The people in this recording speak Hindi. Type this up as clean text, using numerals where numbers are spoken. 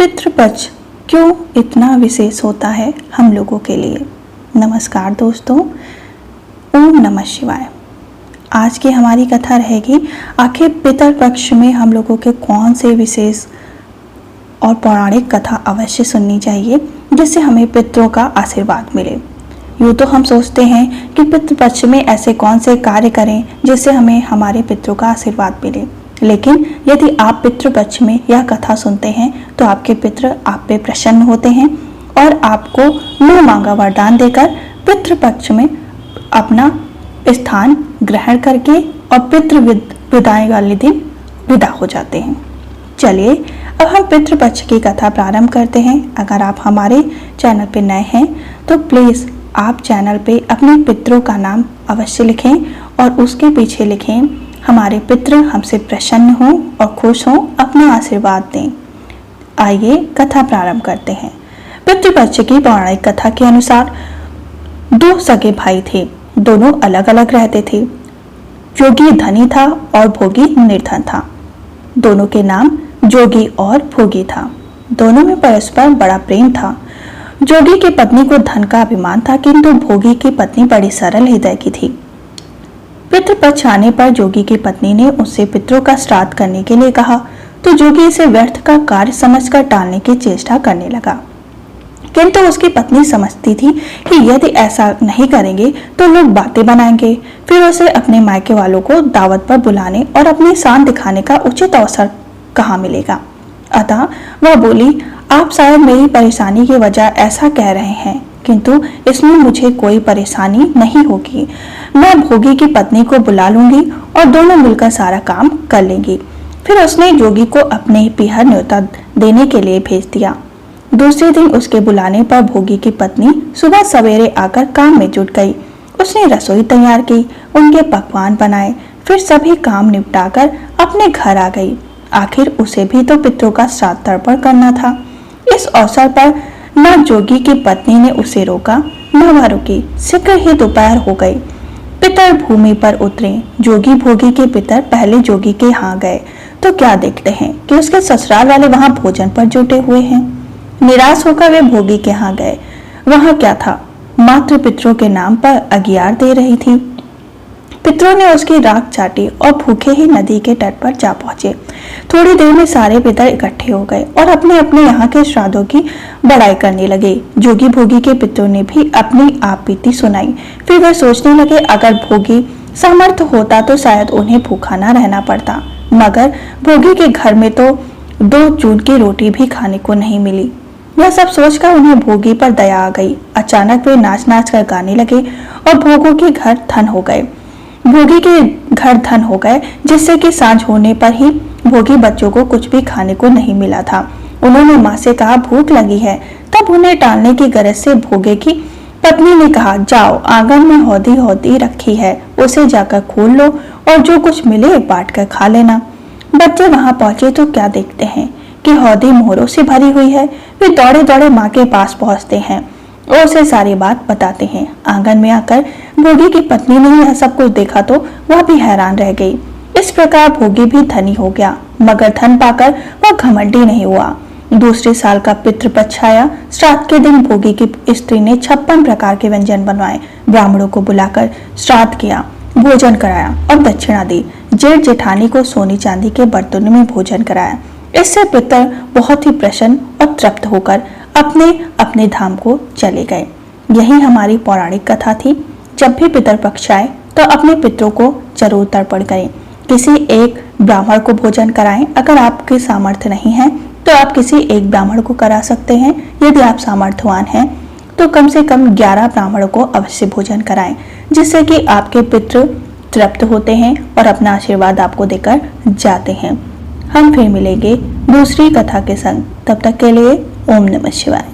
पितृपक्ष क्यों इतना विशेष होता है हम लोगों के लिए। नमस्कार दोस्तों, ओम नमः शिवाय। आज की हमारी कथा रहेगी आखिर पितृपक्ष में हम लोगों के कौन से विशेष और पौराणिक कथा अवश्य सुननी चाहिए जिससे हमें पितरों का आशीर्वाद मिले। यूँ तो हम सोचते हैं कि पितृपक्ष में ऐसे कौन से कार्य करें जिससे हमें हमारे पितरों का आशीर्वाद मिले, लेकिन यदि आप पितृपक्ष में यह कथा सुनते हैं तो आपके पितृ आप पे प्रसन्न होते हैं और आपको मुँह मांगा वरदान देकर पितृपक्ष में अपना स्थान ग्रहण करके और पितृ विदाई वाले दिन विदा हो जाते हैं। चलिए अब हम पितृपक्ष की कथा प्रारंभ करते हैं। अगर आप हमारे चैनल पे नए हैं तो प्लीज़ आप चैनल पे अपने पितरों का नाम अवश्य लिखें और उसके पीछे लिखें हमारे पितृ हमसे प्रसन्न हों और खुश हों, अपना आशीर्वाद दें। आइए कथा प्रारंभ करते हैं। पितृपक्ष की पौराणिक कथा के अनुसार दो सगे भाई थे, दोनों अलग अलग रहते थे। जोगी धनी था और भोगी निर्धन था। दोनों के नाम जोगी और भोगी था। दोनों में परस्पर बड़ा प्रेम था। जोगी की पत्नी को धन का अभिमान था, किंतु भोगी की पत्नी बड़ी सरल हृदय की थी। पितृपक्ष आने पर जोगी की पत्नी ने उससे पितरों का श्राद्ध करने के लिए कहा तो जोगी इसे व्यर्थ का कार्य समझकर टालने की चेष्टा करने लगा, किंतु उसकी पत्नी समझती थी कि यदि ऐसा नहीं करेंगे तो लोग बातें बनाएंगे, फिर उसे अपने मायके वालों को दावत पर बुलाने और अपनी शान दिखाने का उचित अवसर कहाँ मिलेगा। अतः वह बोली, आप शायद मेरी परेशानी की वजह ऐसा कह रहे हैं, किंतु इसमें मुझे कोई परेशानी नहीं होगी। मैं भोगी की पत्नी को बुला लूंगी और दोनों मिलकर सारा काम कर लेंगी। फिर उसने जोगी को अपने पीहर न्योता देने के लिए भेज दिया। दूसरे दिन उसके बुलाने पर भोगी की पत्नी सुबह सवेरे आकर काम में जुट गई। उसने रसोई तैयार की, उनके पकवान बनाए, फिर सभी काम निपटाकर अपने घर आ गई। आखिर उसे भी तो पितरों का श्राद्ध तर्पण करना था। इस अवसर पर न जोगी की पत्नी ने उसे रोका न वह रुकी। शीघ्र ही दोपहर हो गई। पितर भूमि पर उतरे। जोगी भोगी के पितर पहले जोगी के यहाँ गए तो क्या देखते हैं कि उसके ससुराल वाले वहां भोजन पर जुटे हुए हैं। निराश होकर वे भोगी के यहाँ गए। वहां क्या था, मात्र पितरों के नाम पर अगियार दे रही थी। पितरों ने उसकी राख चाटी और भूखे ही नदी के तट पर जा पहुंचे। थोड़ी देर में सारे पितर इकट्ठे हो गए और अपने अपने यहाँ के श्राद्धों की बड़ाई करने लगे। जोगी भोगी के पितरों ने भी अपनी आप बीती सुनाई। फिर वे सोचने लगे अगर भोगी सामर्थ्य होता तो शायद उन्हें भूखा न रहना पड़ता, मगर भोगी के घर में तो 2 जून की रोटी भी खाने को नहीं मिली। यह सब सोचकर उन्हें भोगी पर दया आ गई। अचानक वे नाच नाच कर गाने लगे और भोगों के घर धन हो गए। भोगी के घर धन हो गए, जिससे कि सांझ होने पर ही भोगी बच्चों को कुछ भी खाने को नहीं मिला था। उन्होंने माँ से कहा भूख लगी है। तब उन्हें टालने की गरज से भोगे की पत्नी ने कहा, जाओ आंगन में हौदी हौदी रखी है, उसे जाकर खोल लो और जो कुछ मिले बांट कर खा लेना। बच्चे वहां पहुंचे तो क्या देखते हैं कि हौदी मोहरों से भरी हुई है। वे दौड़े दौड़े माँ के पास पहुंचते हैं और उसे सारी बात बताते हैं। आंगन में आकर भोगी की पत्नी ने यह सब कुछ देखा तो वह भी हैरान रह गई। इस प्रकार भोगी भी धनी हो गया, मगर धन पाकर वह घमंडी नहीं हुआ। दूसरे साल का पितृपक्ष आया। श्राद्ध के दिन भोगी की स्त्री ने 56 प्रकार के व्यंजन बनवाए। ब्राह्मणों को बुलाकर श्राद्ध किया, भोजन कराया और दक्षिणा दी। जेठ जेठानी को सोने चांदी के बर्तनों में भोजन कराया। इससे पितर बहुत ही प्रसन्न और तृप्त होकर अपने अपने धाम को चले गए। यही हमारी पौराणिक कथा थी। जब भी पितृपक्ष आए तो अपने पितरों को जरूर तर्पण करें। किसी एक ब्राह्मण को भोजन कराएं। अगर आपके सामर्थ्य नहीं है तो आप किसी एक ब्राह्मण को करा सकते हैं। यदि आप सामर्थ्यवान हैं तो कम से कम 11 ब्राह्मणों को अवश्य भोजन कराएं, जिससे कि आपके पितृ तृप्त होते हैं और अपना आशीर्वाद आपको देकर जाते हैं। हम फिर मिलेंगे दूसरी कथा के संग। तब तक के लिए ओम नमः शिवाय।